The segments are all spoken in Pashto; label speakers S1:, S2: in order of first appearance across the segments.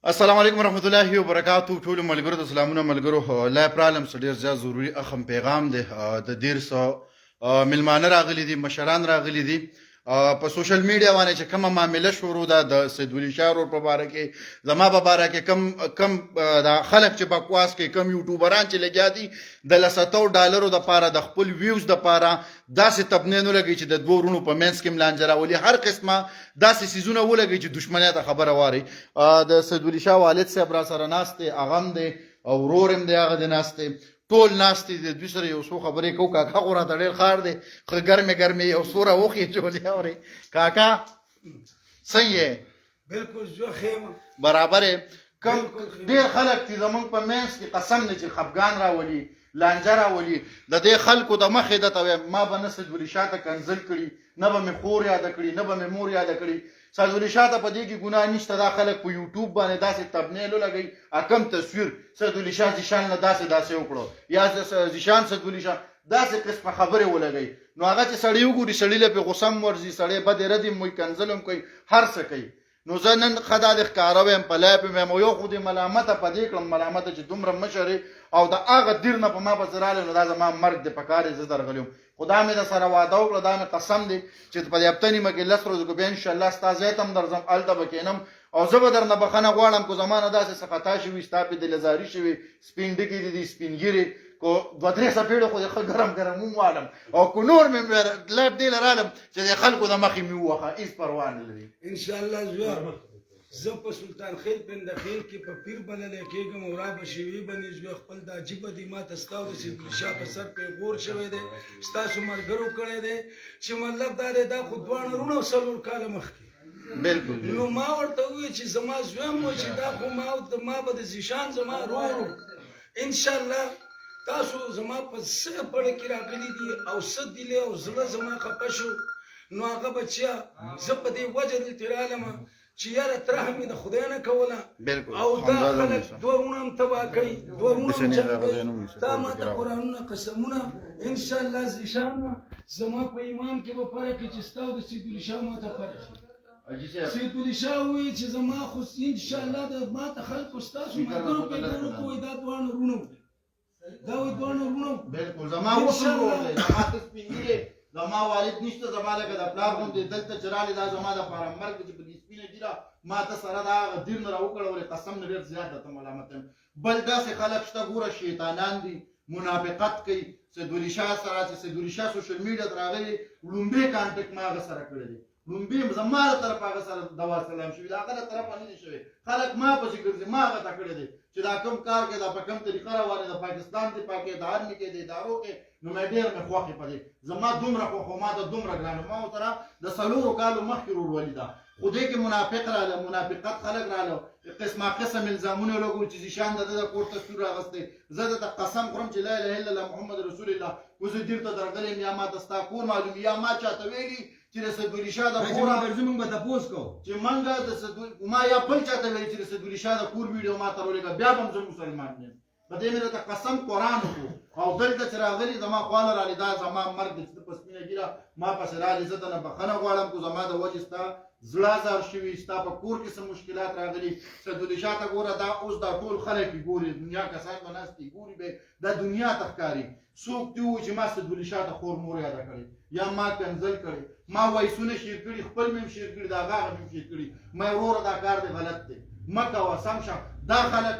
S1: السلام علیکم ورحمۃ اللہ وبرکاتہ ټول ملګرو ته سلامونه ملګرو لا پرالم ډیر زیات ضروری اخم پیغام دی د دیر سو ملمانه راغلي دي مشران راغلي دي په سوشل میډیا باندې چې کومه معاملې شروع ده د سید ولی شاه ورور په باره کې زما په باره کې کم د خلک چې بکواس کوي کم یوټیوبران چې لګیا دي د $100 د پاره د خپل ویوز د پاره داسې تبنې نه لګي چې د دوه ورونو په منځ کې ملانجه راولي هر قسمه داسې سیزونه ولګي چې دشمنی ته خبره واري د سید ولی شاه والد صاحب را سره ناست دی اغم دی او ورور هم دی هغه دی ناست دی ټول ناست دي دوی سره یو څو خبرې کوو کاکا خو راته ډېر ښار دی ښه ګرمې ګرمې یو څو راوخېچولې اورې کاکا څنګه یې
S2: بالکل زه ښه
S1: برابر یې کم ډېر خلک دي زموږ په منځ کې قسم دی چې خفګان راولي لانجه راولي د دې خلکو د مخې درته وایم ما به نه سید ولی شاه ته کنزل کړي نه به مې خور یاده کړي نه به مې مور یاده کړي سید ولی شاه ته په دې کې ګناه نشته دا خلک په یوټیوب باندې داسې تبنیل ولګوي کم تصویر سید ولی شاه زیشان نه داسې وکړو یا زیشان سید ولی شاه داسې قسمه خبرې ولګوي نو هغه چې سړی وګوري سړي له پې غوسه هم ورځي سړی بدې ردې هم وایي کنزل هم کوي هر څه کوي نو زه نن ښه دا د ښکاره ویم په لایف مې ویم یو خو دې ملامته په دې کړم ملامته چې دومره مشر او د هغه دیر نه په ما پسې راغلی نو دا زما مرګ دی په کار یې زه درغلی وم خو دا مې در سره واده وکړه دا مې قسم دی چې په دې هفته نیمه کې 10 ورځو کې بیا انشاءالله ستا ځای ته هم درځم هلته به کښېنم او زه به درنه بخښنه غواړم که زما نه داسې څه خطا شوي ستا پې دلزاري شوي سپین ډکي دي سپین ګیرې کو 2-3 څپېړه خو د ښه ګرم ګرم وواړم او که نور مې لایف دې له رالم چې د خلکو د مخې مې ووهه هېڅ پروا نه لري
S2: انشاءالله زه په سلطان خیل پندخیل کې په پیر بللی کېږم او را به شیوې بنې زوی خپل دا عجیبه دی ما ته ستا او د سید ولی شاه په سر پیغور شوی دی ستاسو ملګرو کړی دی چې مطلب دا دی دا خو دواړه وروڼه او 4 کاله مخکې
S1: بالکل
S2: نو ما ورته وویل چې زما زوی هم و چې دا خو ما به د زیشان زما ورور انشاءالله تاسو زما په څه پړه کې راغلي دي او څه دلې او زړه زما خفه شو نو هغه بچیا زه په دې وجه دلته رالم چې یاره ترحم مې د خدای نه کوله او دا خلک دوه ورونه هم تباه کوي دوه ورونه تا ما ته قرآنونه قسمونه انشاءالله زیشان زما په ایمان کې به فرق وي چې ستا او د سید ولی شاه ما ته فرق وي سید ولی شاه ووایي چې زما خو انشاءالله د ما ته خلکو ستاسو ملګرو پیغورو کوي دا دواړه ورونه دا وایي دواړه ورونه
S1: بالکل زما وسم ورور دی زما ته سپین ګیری زما والد نشته زما لکه د پلار غوندې دلته چې رالې دا زما دپاره مرګ چې په دې سپینه ږیره ما ته سره دا هغه دیر نه راوکړولې قسم نه ډېر زیات درته ملامت یم بل داسې خلک شته ګوره شیطانان دي منافقت کوي سید ولی شاه سره چې سید ولی شاه سوشل میډیا ته راغلی لومبی کانټیکټ ما هغه سره کړی دی لومبی زما له طرفه هغه سره دوا سلام شوي د هغه له طرفه نه دي شوی خلک ما پسې ګرځي ما هغه ته کړی دی چې دا کوم کار کوي دا په کوم طریقه روان د پاکستان دفاع کې د آرمي کې د ادارو کې نو مې ډېر مې خوښې په دې زما دومره خوښ و ما ته دومره ګرانه ما ورسره د 4 کالو مخکې ورورولي ده خو دې کې منافق راغله منافقت خلک راغله قسمه قسم الزامونه لګول چې زیشان د ده کور تصویر راغستی زه درته قسم خورم چې لا اله الا الله محمد رسول الله اوس دې دیر ته درغلی یم یا ما ته ستا کور معلوم یا ما چاته ویلي چې د سید ولی شاه د کور
S3: موږ به تپوس کوو
S1: چې منګه د سید ما یا بل چاته ویلي چې د سید ولی شاه د کور ویډیو ما ته راولېږه بیا به هم زه مسلمان یم په دې مې درته قسم قرآن وکړو او دلته چې راغلي زما خواله رالې دا زما مرګ دی چې په سپینه ږیره ما پسې رالې زه ته نه بښنه غواړم که زما د وجې ستا زړه ازار شوي ستا په کور کې څه مشکلات راغلي سید ولی شاه ته ګوره دا اوس دا ټول خلک یې ګوري دنیا کسان به ناست دي ګوري به دا دنیا ته ښکاري څوک دې ووایي چې ما سید ولی شاه ته خور مور یاده کړې یا ما کنزل کړې ما وایسونه شیر کړي خپل مې هم شیر کړي د هغه هغه مې هم شیر کړي مې وروره دا کار دی غلط دی مه کوه سم شه دا خلک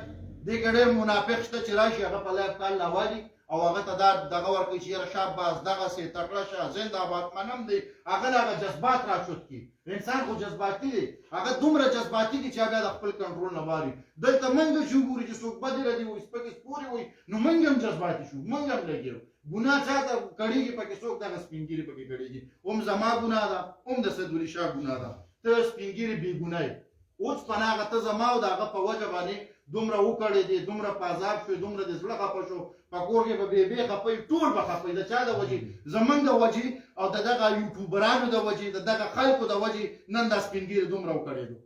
S1: دې کې ډېر منافق شته چې راشي هغه په لایف کال راوالي او هغه ته دا دغه ورکوي چې یاره شاباس دغسې تکړه شه زنده‌باد منم دی هغه له هغه جذبات راچوت کړي انسان خو جذباتي دی هغه دومره جذباتي دي چې هغه د خپل کنټرول نه باري دلته موږ چې وګوري چې څوک بدې ردي وایي سپکې سپورې وایي نو موږ هم جذباتي شو موږ هم لګېږو ګناه چا ته کړېږي پکې څوک دغه سپین ګیري پکې کړېږي هم زما ګناه ده هم د سید ولی شاه ګناه ده ته سپین ګیري بې ګناه یې اوس پناه هغه ته زما او د هغه په وجه باندې دومره وکړې دي دومره په عذاب شوې دومره د زړه خفه شو په کور کې به بې خفه ټول به خفه د چا د وجې زمونږ د وجې او د دغه یوټیوبرانو د وجې د دغه خلکو د وجې نن دا سپین ګیري دومره وکړېدو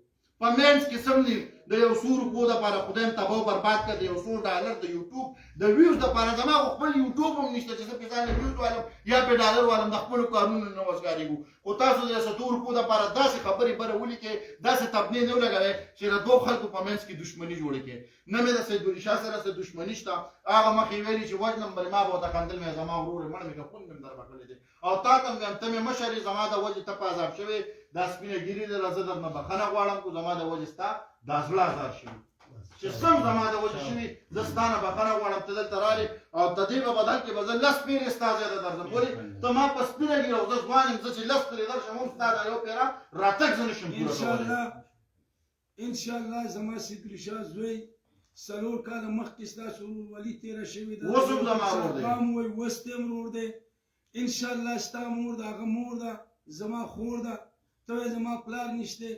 S1: په منځ کې سم دي د یو څو روپو دپاره خدای م تباه و برباد کړه د یو $100 د یوټیوب د ویوز دپاره زما خو خپل یوټیوب هم نشته چې زه پې ځان له ویوز والم یا پې ډالر والم د خپلو کارونو نه وزګارېږو خو تاسو د 100 روپو دپاره داسې خبرې بره ولیکې داسې تبلیغ نه ولګوئ چې د دوه خلکو په منځ کې دښمني جوړه کړې نه مې د سیدولي شاه سره څه دښمني شته هغه مخکې ویلي چې وجنم بلې ما به ورته خندل مې زما ورور یې مړ مې که خون مې در بخښلی دی او تا ته هم وایم ته مې مشر یې زما د وجې ته په عذاب شوې دا سپینه ګیري دی زه درنه بخښنه غواړم خو زما د وجې ستا دا زړه ازار شوي چې سم زما د وجې شوي زه ستا نه بخښنه غواړم ته دلته رالې او د دې په بدل کې به زه 10 پیرې ستا زیاده درځم ولې ته ما په سپینه ګیره او زه ځوان یم زه چې 10 پیرې درشم هم ستا دا یو پیره راتګ زه نشم پوره کولی
S2: انشاءالله زما سیدولي شاه زوی 4 کاله مخکې ستاسو ورورولي تېره شوې ده
S1: اوس هم زما ورور دی
S2: قام وایي اوس ته هم ورور دی انشاءالله ستا مور ده هغه مور ده زما خور ده ته وایې زما پلار نشته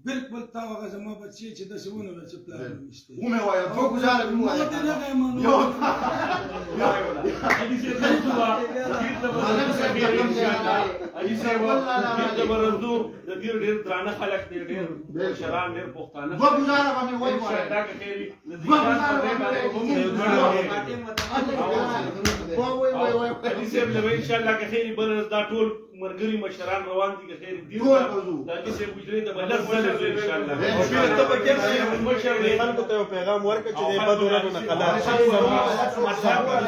S2: بالکل تا هغه زما بچی چې داسې ونویل چې پلار یې نشته
S1: ومې وایه دوه ګزاره مې ووایه
S2: ته نه غواړې منو
S3: علي صاحب د مرزو د ډېر ډېر درانه خلک دي ډېر شران ډېر پښتانه
S1: دوه ګزاره به مې وایي
S3: دا که خیري د علي صاحب له ان شاء الله که خیري بل دا ټول مرګري مشران روان دي که خیري دي دا علي صاحب وجري د بلد سره ان شاء الله ته به کې مشر دی
S4: خلکو ته پیغام ورکړه چې د بدو راتو نه خلاص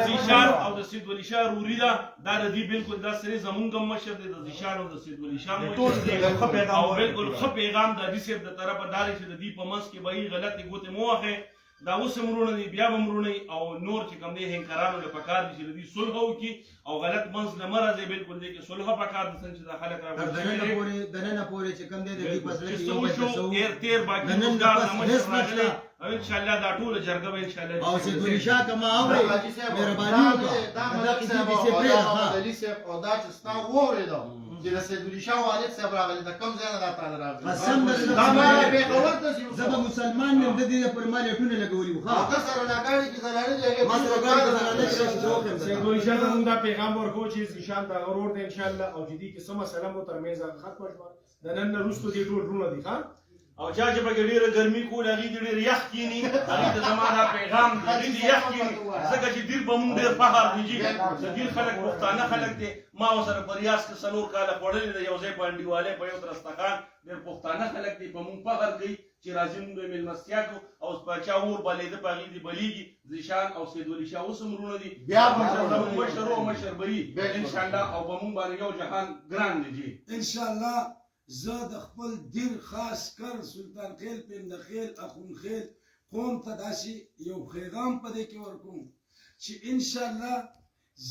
S3: زیشان او د سیدولي شاه روري دا د دې بالکل دا سره زمونږ مشر دی د زیشان او د سیدولي شاه ټول او بالکل ښه پیغام د علي صاحب د طرفه داري چې د دې په منځ کې به غلطي ګوتې مو واخې دا اوس مرونه دي بیا به مرونه او نور چې کوم دي هنکرانو له پکار دي چې دې صلح وکړي او غلط منځ نه مرزي بالکل دي کې صلح پکار دي چې د خلک راغلي
S5: د نن پورې چې کوم دي د دې پسله کې یو
S3: شو تیر باقي دا راغلي او ان شاء الله دا ټول جرګه به ان شاء الله
S5: او سیدولي شاه کما اوري مهرباني وکړه
S1: دا ملک صاحب او علي صاحب او دا چې ستا واورېده چې د سیدولي شاه والد صاحب راغلی د کوم ځای نه دا تعالی راغلی
S5: قسم
S1: دا ما پېښور ته ځي
S5: زه به مسلمان یم د دې پر ما لټونه لګولي وو ښه
S1: هغه سره لاګاړي کې زنانه دی هغې
S5: ما سره ګاډي کې زنانه چې راشي زه وکړم
S4: سیدولي شاه ته موږ دا پیغام ورکوو چې زیشان د ورور دی انشاءالله او چې دې کې څه مسله مو ترمنځ ختمه شوه د نن نه وروسته دې ټول وروڼه دي ښه
S3: او چا چې پکې ډېره ګرمي کول هغې دې ډېر یخ کښېني هغې ته زما دا پیغام دی هغې دې یخ کښېني ځکه چې ډېر به مونږ ډېر فخر دی چې د ډېر خلک پښتانه خلک دی ما ورسره په ریاض کې 4 کاله خوړلي دی یو ځای په انډیوالۍ په یو درستخان ډېر پښتانه خلک دی په مونږ فخر کوي چې راځي مونږ به مېلمستیا کړو او په چا اور بلېده په هغې دې بلیږي زیشان او سیدولي شاه اوس هم وروڼه دي
S1: بیا به
S3: زموږ مشر او مشر به وي انشاءالله او به مونږ باندې یو جهان ګران دی جي
S2: انشاءالله زه د خپل دین خاص کر سلطان خیل پندخیل اخون خیل قوم ته داسې یو پیغام په دې کې ورکوم چې انشاءالله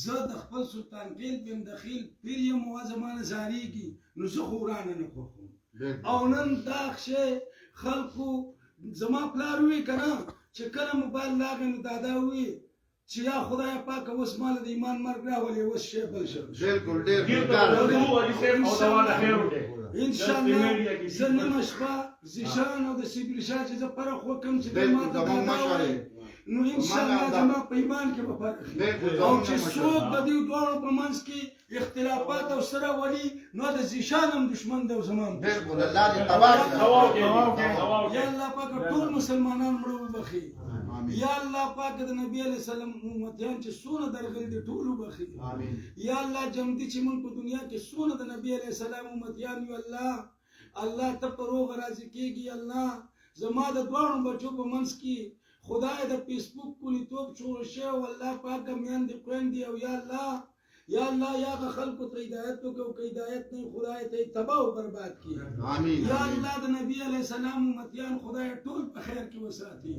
S2: زه د خپل سلطان خیل پندخیل پیر یم او زمانه زاریږي نو زه خو ورانه نه خوښوم او نن دا شی خلکو زما پلار وی که نه چې کله موبایل لاغې نو دادا وی چې یا خدای پاک اوس مال د ایمان مرګ راولې اوس شی بل شو
S1: بالکل ډېر
S2: انشاءالله زه نن شپه زیشان او د سیدولي شاه چې زه فرق وکړم چې دی ما ته دادا وایي نو انشاءالله زما په ایمان کې به فرق او چې څوک د دې دواړو په منځ کې اختلافات او سره ولي نو د زیشان هم دشمن دی او زما هم
S1: بالکل الله دې تباه
S2: یا الله پاک ټول مسلمانان مړه وبخي یا الله پاک د نبی علیہ السلام امتیان چې سونه درغلي دي ټول وبخي یا الله جمدي چې موږ په دنیا کې سونه د نبی علیہ السلام امتیان یو الله ته په روغ راضي کېږي الله زما د دواړو بچو په منځ کې خدای د فیسبوک کولیتوب جوړ شي او الله پاک میاندې خویندې او یا الله یا به خلکو ته هدایت وکړو که هدایت نه خدای ته تباه او برباد کړي یا الله د نبی علیہ السلام امتیان خدای ټول په خیر کې وساتي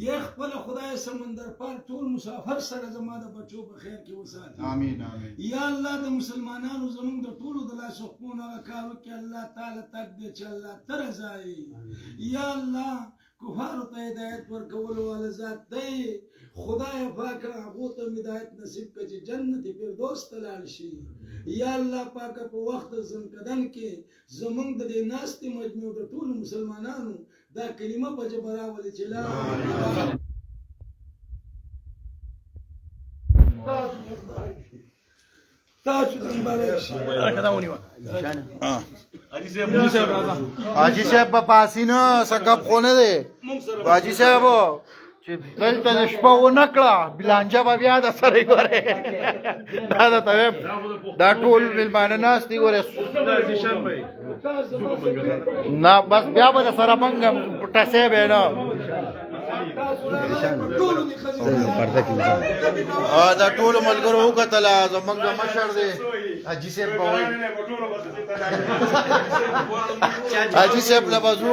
S2: یا خپل خدای سمندر پار ټول مسافر سره زما د بچو په خیر کې وساتي یا الله د مسلمانانو زموږ د ټولو د لاس حکمونه هغه کار وکړي الله تعالی تک دی چې الله ته رضا وي یا الله کفارو ته هدایت ورکولو والا ذات دی خدای پاک هغو ته هدایت نصیب کړي چې جنت فردوس ته لاړ شي یا الله پاک په وخت زنکدن کې زمونږ د دې ناستې مجموع د ټولو مسلمانانو دا کلمه په ژبه راولي چې لا تاسو ته مبارک شي
S1: حاجی صاحب په پاسینه څه ګپ خو نه دی حاجی صاحب چې دلته د شپه ونه کړه بلانجه به بیا د سره ګورې دا درته وایم دا ټول مېلمانه ناست دي ګورې نه بس بیا به د سره موږ ټسې به نه دا ټولو ملګرو وکتله زموږ د مشر دی حاجي صاحب به وایي حاجي صاحب له به ځو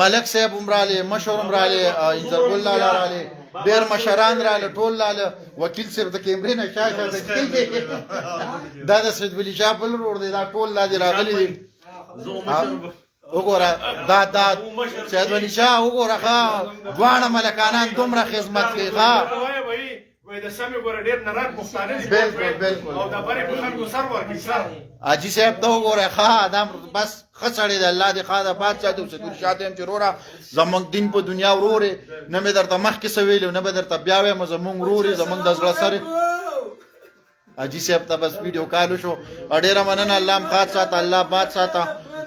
S1: ملک صاحب هم رالی مشر هم رالی انځرګل لاله رالی ډېر مشران راله ټول لاله وکیل صاحب د کیمرې نه شاشه دا د سید ولی شاه بل ورور دی دا ټول لا دي راغلي دي وګوره دا سید ولی شاه وګوره ښه دواړه ملکانان دومره خدمت کوي ښه
S4: وای د سمې ګوره ډېر نران پښتانه دي
S1: بالکل
S4: او د برې په خلکو سر ورکړي سر
S1: حاجي صاحب ته وګوره ښه دا بس ښه سړی دی الله دې ښه د بادشاه دی اوسېدل شاته یم چې وروره زموږ دین په دنیا ورورې نه مې درته مخکې څه ویلي نه به درته بیا وایم زموږ ورورې زموږ د زړه سره حاجي صاحب ته بس ویډیو کال وشو ډېره مننه الله م ښاد ساته الله باد ساته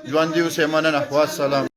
S1: ژوندي اوسې مننه والسلام